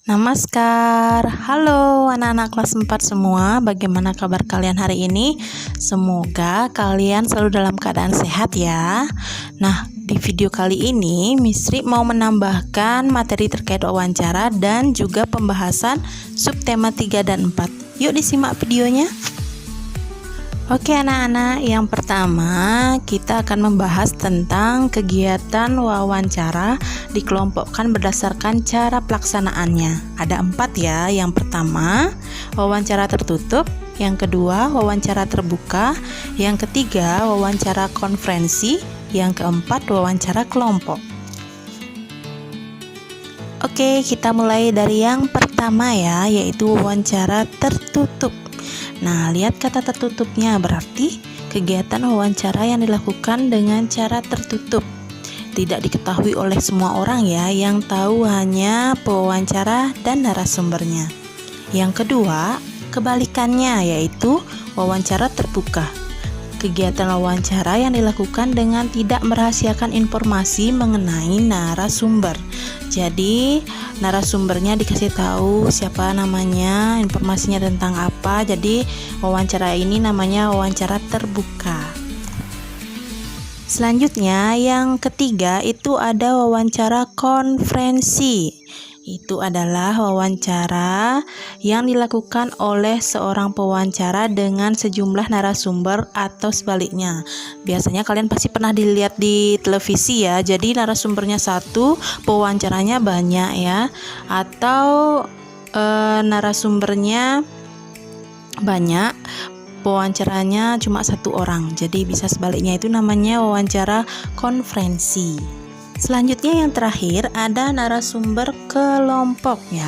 Namaskar, halo anak-anak kelas 4 semua. Bagaimana kabar kalian hari ini? Semoga kalian selalu dalam keadaan sehat ya. Nah, di video kali ini Misri mau menambahkan materi terkait wawancara dan juga pembahasan subtema 3 dan 4. Yuk disimak videonya. Oke anak-anak, yang pertama kita akan membahas tentang kegiatan wawancara dikelompokkan berdasarkan cara pelaksanaannya. Ada 4 ya. Yang pertama, wawancara tertutup. Yang kedua, wawancara terbuka. Yang ketiga, wawancara konferensi. Yang keempat, wawancara kelompok. Oke, kita mulai dari yang pertama ya, yaitu wawancara tertutup. Nah, lihat kata tertutupnya, berarti kegiatan wawancara yang dilakukan dengan cara tertutup. Tidak diketahui oleh semua orang ya, yang tahu hanya pewawancara dan narasumbernya. Yang kedua, kebalikannya yaitu wawancara terbuka. Kegiatan wawancara yang dilakukan dengan tidak merahasiakan informasi mengenai narasumber. Jadi narasumbernya dikasih tahu siapa namanya, informasinya tentang apa. Jadi wawancara ini namanya wawancara terbuka. Selanjutnya yang ketiga itu ada wawancara konferensi. Itu adalah wawancara yang dilakukan oleh seorang pewawancara dengan sejumlah narasumber atau sebaliknya. Biasanya kalian pasti pernah dilihat di televisi ya. Jadi narasumbernya satu, pewawancaranya banyak ya. Atau narasumbernya banyak, pewawancaranya cuma satu orang. Jadi bisa sebaliknya, itu namanya wawancara konferensi. Selanjutnya yang terakhir ada narasumber kelompok ya.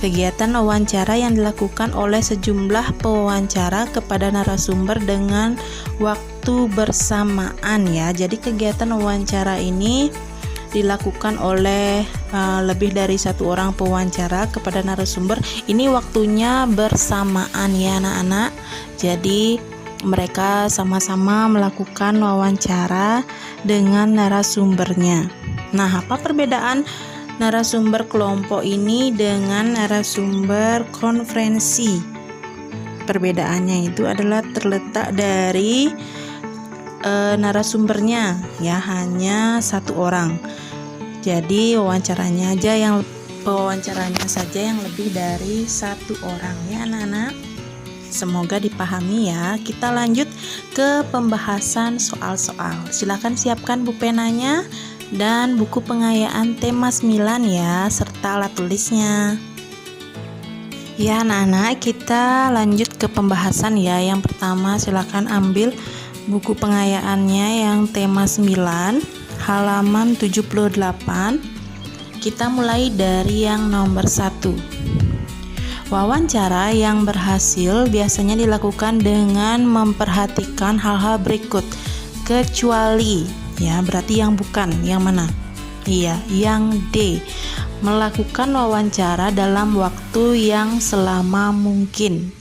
Kegiatan wawancara yang dilakukan oleh sejumlah pewawancara kepada narasumber dengan waktu bersamaan ya. Jadi kegiatan wawancara ini dilakukan oleh lebih dari satu orang pewawancara kepada narasumber. Ini waktunya bersamaan ya anak-anak. Jadi mereka sama-sama melakukan wawancara dengan narasumbernya. Nah, apa perbedaan narasumber kelompok ini dengan narasumber konferensi? Perbedaannya itu adalah terletak dari narasumbernya ya, hanya satu orang. Jadi pewawancaranya saja yang lebih dari satu orang ya anak-anak. Semoga dipahami ya. Kita lanjut ke pembahasan soal-soal. Silakan siapkan bupenanya dan buku pengayaan tema 9 ya, serta alat tulisnya. Ya anak-anak, kita lanjut ke pembahasan ya. Yang pertama silakan ambil buku pengayaannya yang tema 9, halaman 78. Kita mulai dari yang nomor 1. Wawancara yang berhasil biasanya dilakukan dengan memperhatikan hal-hal berikut, kecuali ya, berarti yang bukan, yang mana? Iya, yang D. Melakukan wawancara dalam waktu yang selama mungkin.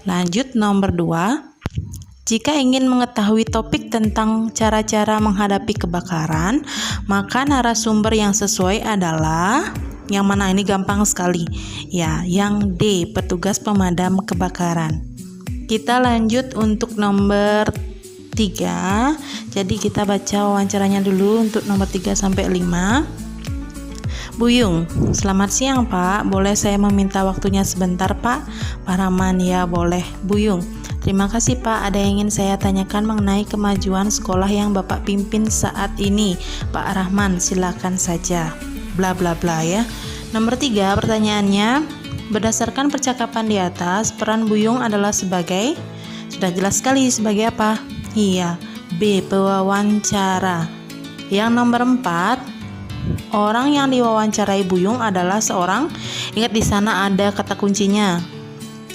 Lanjut nomor 2. Jika ingin mengetahui topik tentang cara-cara menghadapi kebakaran, maka narasumber yang sesuai adalah yang mana? Ini gampang sekali ya, yang D, petugas pemadam kebakaran. Kita lanjut untuk nomor 3. Jadi kita baca wawancaranya dulu untuk nomor 3 sampai 5. Buyung, selamat siang Pak, boleh saya meminta waktunya sebentar Pak? Pak Rahman, ya boleh. Buyung, terima kasih Pak, ada yang ingin saya tanyakan mengenai kemajuan sekolah yang Bapak pimpin saat ini. Pak Rahman, silakan saja. Bla bla bla ya. Nomor 3 pertanyaannya, berdasarkan percakapan di atas, peran Buyung adalah sebagai, sudah jelas sekali, sebagai apa? Iya, B, pewawancara. Yang nomor 4, orang yang diwawancarai Buyung adalah seorang, ingat di sana ada kata kuncinya,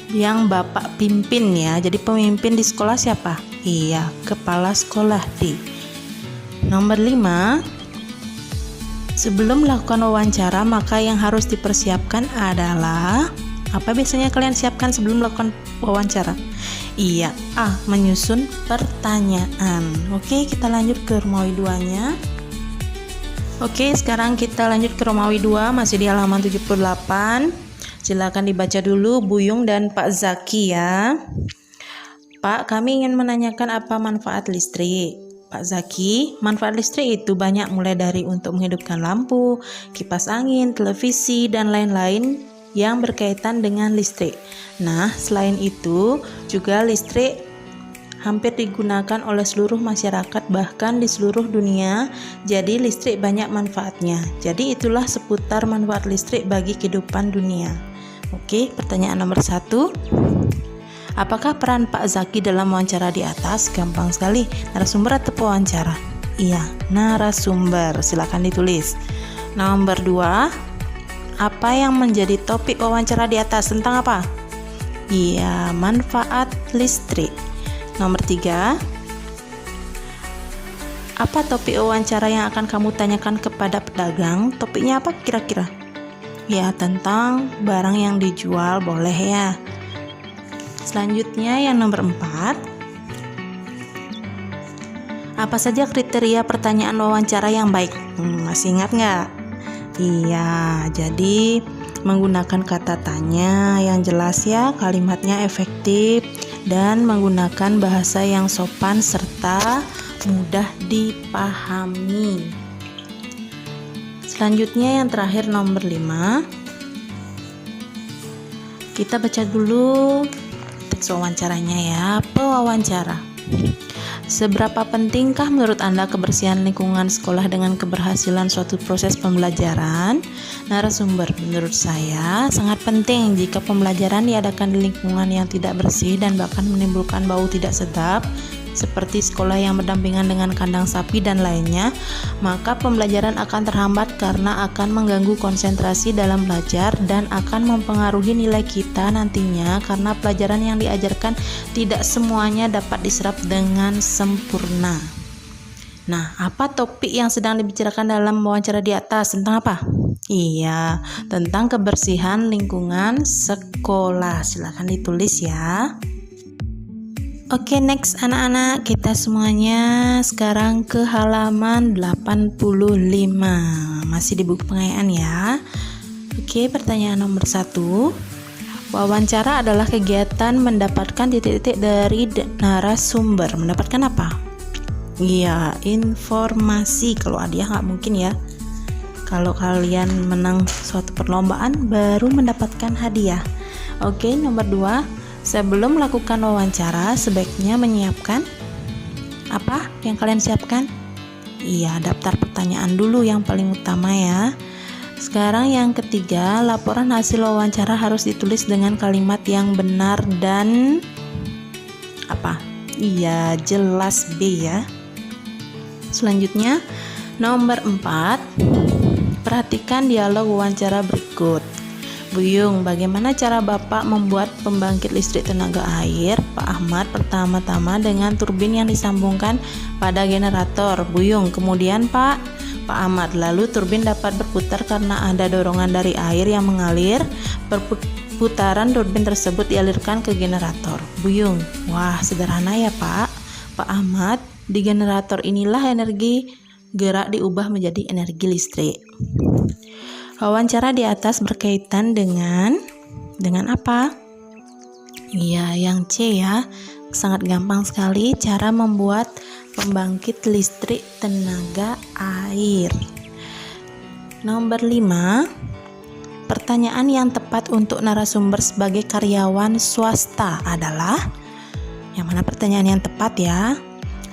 yang Bapak pimpin ya. Jadi pemimpin di sekolah siapa? Iya, kepala sekolah D. Nomor 5, sebelum melakukan wawancara, maka yang harus dipersiapkan adalah apa? Biasanya kalian siapkan sebelum melakukan wawancara? Iya, menyusun pertanyaan. Oke, kita lanjut ke Romawi 2-nya. Oke, sekarang kita lanjut ke Romawi 2, masih di halaman 78. Silakan dibaca dulu Buyung dan Pak Zaki ya. Pak, kami ingin menanyakan apa manfaat listrik. Pak Zaki, manfaat listrik itu banyak, mulai dari untuk menghidupkan lampu, kipas angin, televisi, dan lain-lain yang berkaitan dengan listrik. Nah, selain itu juga listrik hampir digunakan oleh seluruh masyarakat, bahkan di seluruh dunia. Jadi listrik banyak manfaatnya. Jadi itulah seputar manfaat listrik bagi kehidupan dunia. Oke, pertanyaan nomor 1. Apakah peran Pak Zaki dalam wawancara di atas? Gampang sekali. Narasumber atau pewawancara? Iya, narasumber. Silakan ditulis. Nomor 2. Apa yang menjadi topik wawancara di atas? Tentang apa? Iya, manfaat listrik. Nomor 3. Apa topik wawancara yang akan kamu tanyakan kepada pedagang? Topiknya apa kira-kira? Ya, tentang barang yang dijual, boleh ya. Selanjutnya yang nomor 4. Apa saja kriteria pertanyaan wawancara yang baik? Masih ingat nggak? Iya, jadi menggunakan kata tanya yang jelas ya, kalimatnya efektif, dan menggunakan bahasa yang sopan serta mudah dipahami. Selanjutnya yang terakhir nomor 5. Kita baca dulu teks wawancaranya ya. Pewawancara. Seberapa pentingkah menurut Anda kebersihan lingkungan sekolah dengan keberhasilan suatu proses pembelajaran? Narasumber, menurut saya sangat penting. Jika pembelajaran diadakan di lingkungan yang tidak bersih dan bahkan menimbulkan bau tidak sedap, seperti sekolah yang berdampingan dengan kandang sapi dan lainnya, maka pembelajaran akan terhambat karena akan mengganggu konsentrasi dalam belajar dan akan mempengaruhi nilai kita nantinya, karena pelajaran yang diajarkan tidak semuanya dapat diserap dengan sempurna. Nah, apa topik yang sedang dibicarakan dalam wawancara di atas? Tentang apa? Iya, tentang kebersihan lingkungan sekolah. Silakan ditulis ya. Oke, next anak-anak, kita semuanya sekarang ke halaman 85. Masih di buku pengayaan ya. Oke, pertanyaan nomor 1. Wawancara adalah kegiatan mendapatkan titik-titik dari narasumber. Mendapatkan apa? Iya, informasi. Kalau hadiah nggak mungkin ya. Kalau kalian menang suatu perlombaan baru mendapatkan hadiah. Oke, nomor 2. Sebelum melakukan wawancara, sebaiknya menyiapkan apa yang kalian siapkan? Iya, daftar pertanyaan dulu yang paling utama ya. Sekarang yang ketiga, laporan hasil wawancara harus ditulis dengan kalimat yang benar dan apa? Iya, jelas B ya. Selanjutnya, nomor 4. Perhatikan dialog wawancara berikut. Buyung, bagaimana cara Bapak membuat pembangkit listrik tenaga air? Pak Ahmad, pertama-tama dengan turbin yang disambungkan pada generator. Buyung, kemudian Pak Ahmad, lalu turbin dapat berputar karena ada dorongan dari air yang mengalir. Perputaran turbin tersebut dialirkan ke generator. Buyung, wah sederhana ya Pak Ahmad, di generator inilah energi gerak diubah menjadi energi listrik. Wawancara di atas berkaitan dengan apa? Iya, yang C ya. Sangat gampang sekali cara membuat pembangkit listrik tenaga air. Nomor 5. Pertanyaan yang tepat untuk narasumber sebagai karyawan swasta adalah, yang mana pertanyaan yang tepat ya?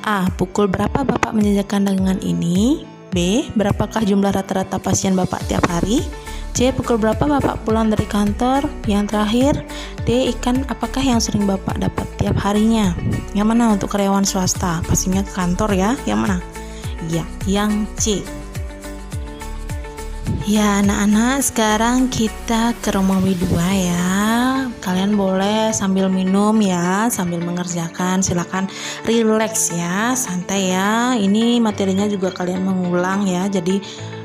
A. Pukul berapa Bapak menjajakan dagangan ini? B. Berapakah jumlah rata-rata pasien Bapak tiap hari? C. Pukul berapa Bapak pulang dari kantor? Yang terakhir, D. Ikan apakah yang sering Bapak dapat tiap harinya? Yang mana untuk karyawan swasta? Pastinya ke kantor ya. Yang mana? Iya, yang C. Ya anak-anak, sekarang kita ke Romawi 2 ya. Kalian boleh sambil minum ya, sambil mengerjakan. Silakan relax ya, santai ya. Ini materinya juga kalian mengulang ya, jadi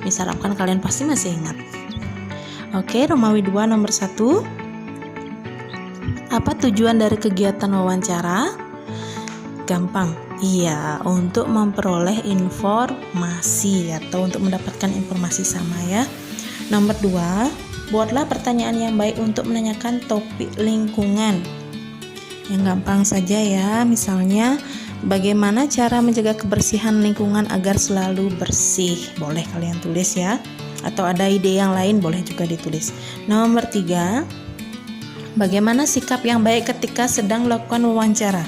misalkan kalian pasti masih ingat. Oke, Romawi 2 nomor 1. Apa tujuan dari kegiatan wawancara? Gampang. Iya, untuk memperoleh informasi atau untuk mendapatkan informasi sama ya. Nomor 2, buatlah pertanyaan yang baik untuk menanyakan topik lingkungan. Yang gampang saja ya, misalnya bagaimana cara menjaga kebersihan lingkungan agar selalu bersih? Boleh kalian tulis ya. Atau ada ide yang lain boleh juga ditulis. Nomor 3, bagaimana sikap yang baik ketika sedang melakukan wawancara?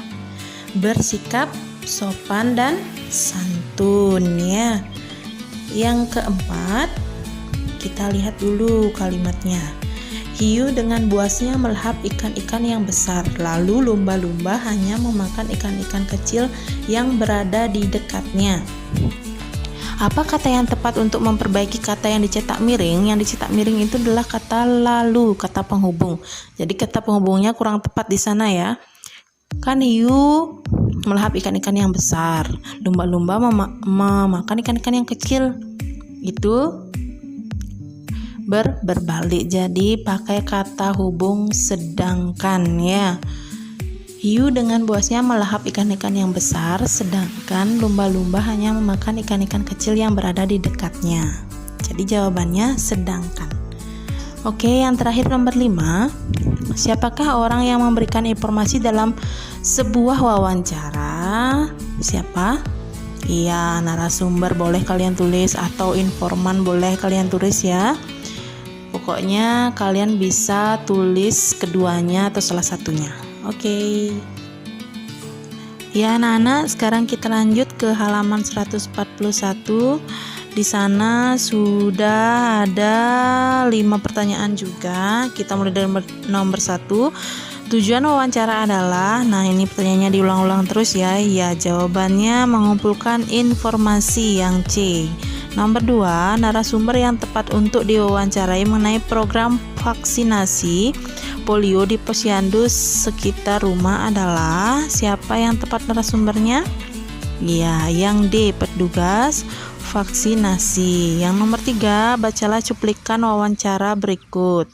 Bersikap sopan dan santun ya. Yang keempat, kita lihat dulu kalimatnya. Hiu dengan buasnya melahap ikan-ikan yang besar, lalu lumba-lumba hanya memakan ikan-ikan kecil yang berada di dekatnya. Apa kata yang tepat untuk memperbaiki kata yang dicetak miring? Yang dicetak miring itu adalah kata lalu, kata penghubung. Jadi kata penghubungnya kurang tepat di sana ya. Kan hiu melahap ikan-ikan yang besar, lumba-lumba memakan ikan-ikan yang kecil. Itu berbalik, jadi pakai kata hubung sedangkan ya. Hiu dengan buasnya melahap ikan-ikan yang besar, sedangkan lumba-lumba hanya memakan ikan-ikan kecil yang berada di dekatnya. Jadi jawabannya sedangkan. Oke, yang terakhir nomor 5. Siapakah orang yang memberikan informasi dalam sebuah wawancara? Siapa? Iya, narasumber boleh kalian tulis atau informan boleh kalian tulis ya. Pokoknya kalian bisa tulis keduanya atau salah satunya. Oke. Ya anak-anak, sekarang kita lanjut ke halaman 141. Di sana sudah ada 5 pertanyaan juga. Kita mulai dari nomor 1. Tujuan wawancara adalah, nah ini pertanyaannya diulang-ulang terus ya. Ya, jawabannya mengumpulkan informasi yang C. Nomor 2, narasumber yang tepat untuk diwawancarai mengenai program vaksinasi polio di posyandu sekitar rumah adalah, siapa yang tepat narasumbernya? Ya, yang D, petugas vaksinasi. Yang nomor 3, bacalah cuplikan wawancara berikut.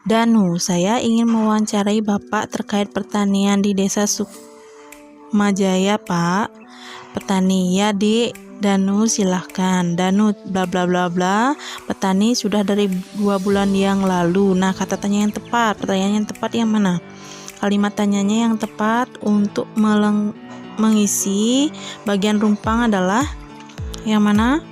Danu, saya ingin mewawancarai Bapak terkait pertanian di desa Sukmajaya, Pak. Petani, ya Dik. Danu, silahkan. Danu, bla bla bla bla. Petani sudah dari 2 bulan yang lalu. Nah, kata tanya yang tepat. Pertanyaan yang tepat yang mana? Kalimat tanyanya yang tepat untuk mengisi bagian rumpang adalah yang mana?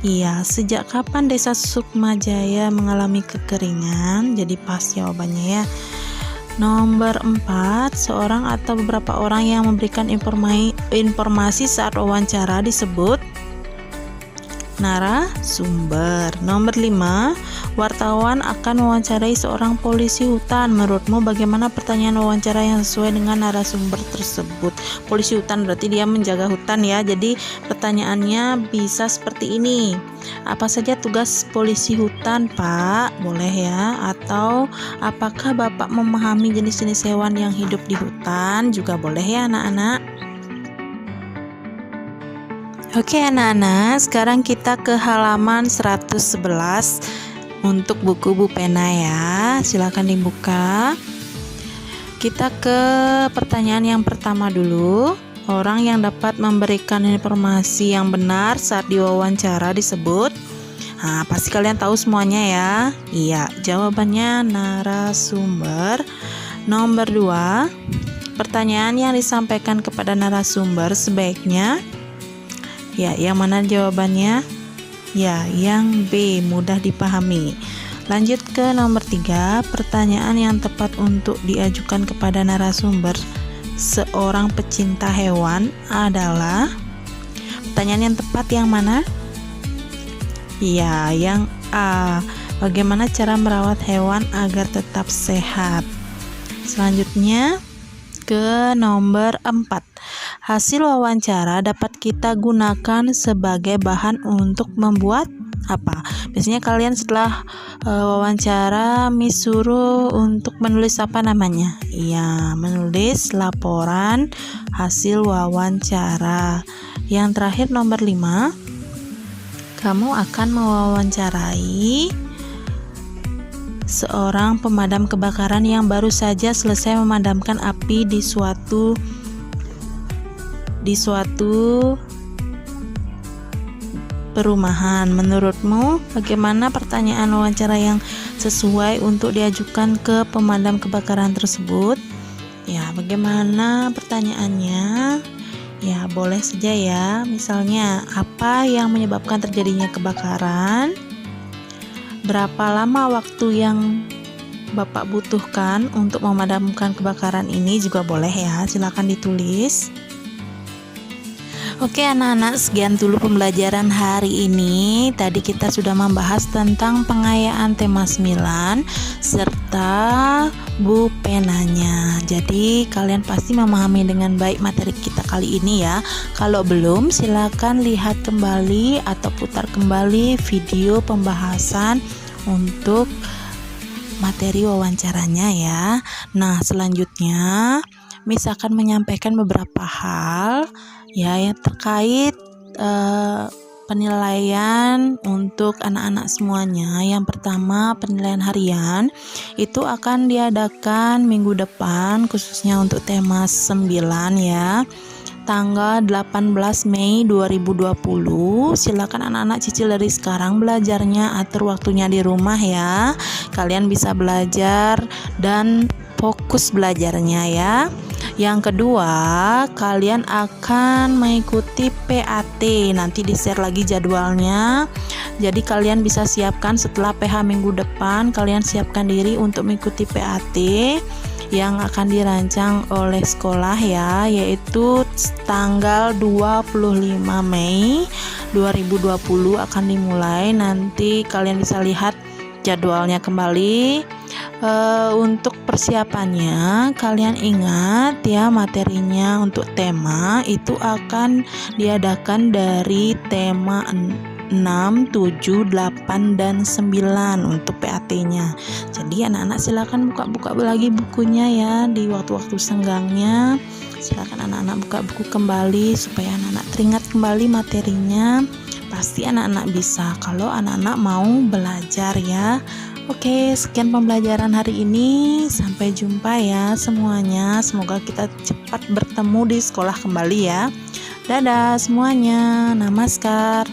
Iya, sejak kapan desa Sukmajaya mengalami kekeringan? Jadi pas jawabannya ya. Nomor 4, seorang atau beberapa orang yang memberikan informasi saat wawancara disebut narasumber. Nomor 5, wartawan akan mewawancarai seorang polisi hutan. Menurutmu bagaimana pertanyaan wawancara yang sesuai dengan narasumber tersebut? Polisi hutan berarti dia menjaga hutan ya. Jadi pertanyaannya bisa seperti ini. Apa saja tugas polisi hutan, Pak? Boleh ya. Atau apakah Bapak memahami jenis-jenis hewan yang hidup di hutan? Juga boleh ya anak-anak. Oke anak-anak, sekarang kita ke halaman 111 untuk buku Bu Pena ya. Silakan dibuka. Kita ke pertanyaan yang pertama dulu. Orang yang dapat memberikan informasi yang benar saat diwawancara disebut. Nah, pasti kalian tahu semuanya ya. Iya, jawabannya narasumber. Nomor 2, pertanyaan yang disampaikan kepada narasumber sebaiknya, ya, yang mana jawabannya? Ya, yang B, mudah dipahami. Lanjut ke nomor 3, pertanyaan yang tepat untuk diajukan kepada narasumber seorang pecinta hewan adalah, pertanyaan yang tepat yang mana? Ya, yang A, bagaimana cara merawat hewan agar tetap sehat. Selanjutnya ke nomor 4. Hasil wawancara dapat kita gunakan sebagai bahan untuk membuat apa? Biasanya kalian setelah wawancara suruh untuk menulis apa namanya? Iya, menulis laporan hasil wawancara. Yang terakhir nomor 5. Kamu akan mewawancarai seorang pemadam kebakaran yang baru saja selesai memadamkan api di suatu perumahan. Menurutmu, bagaimana pertanyaan wawancara yang sesuai untuk diajukan ke pemadam kebakaran tersebut? Ya, bagaimana pertanyaannya? Ya, boleh saja ya. Misalnya, apa yang menyebabkan terjadinya kebakaran? Berapa lama waktu yang Bapak butuhkan untuk memadamkan kebakaran ini juga boleh ya. Silakan ditulis. Oke anak-anak, sekian dulu pembelajaran hari ini. Tadi kita sudah membahas tentang pengayaan tema 9 serta bu penanya. Jadi kalian pasti memahami dengan baik materi kita kali ini ya. Kalau belum, silakan lihat kembali atau putar kembali video pembahasan untuk materi wawancaranya ya. Nah, selanjutnya Miss akan menyampaikan beberapa hal ya yang terkait penilaian untuk anak-anak semuanya. Yang pertama, penilaian harian itu akan diadakan minggu depan khususnya untuk tema 9 ya, tanggal 18 Mei 2020. Silakan anak-anak cicil dari sekarang belajarnya, atur waktunya di rumah ya. Kalian bisa belajar dan fokus belajarnya ya. Yang kedua, kalian akan mengikuti PAT. Nanti di-share lagi jadwalnya. Jadi kalian bisa siapkan setelah PH minggu depan, kalian siapkan diri untuk mengikuti PAT yang akan dirancang oleh sekolah ya, yaitu tanggal 25 Mei 2020 akan dimulai. Nanti kalian bisa lihat jadwalnya kembali. Untuk persiapannya, kalian ingat ya, materinya untuk tema itu akan diadakan dari tema 6, 7, 8, dan 9 untuk PAT-nya. Jadi anak-anak silakan buka-buka lagi bukunya ya di waktu-waktu senggangnya. Silakan anak-anak buka buku kembali supaya anak-anak teringat kembali materinya. Pasti anak-anak bisa kalau anak-anak mau belajar ya. Oke, sekian pembelajaran hari ini. Sampai jumpa ya semuanya. Semoga kita cepat bertemu di sekolah kembali ya. Dadah semuanya. Namaskar.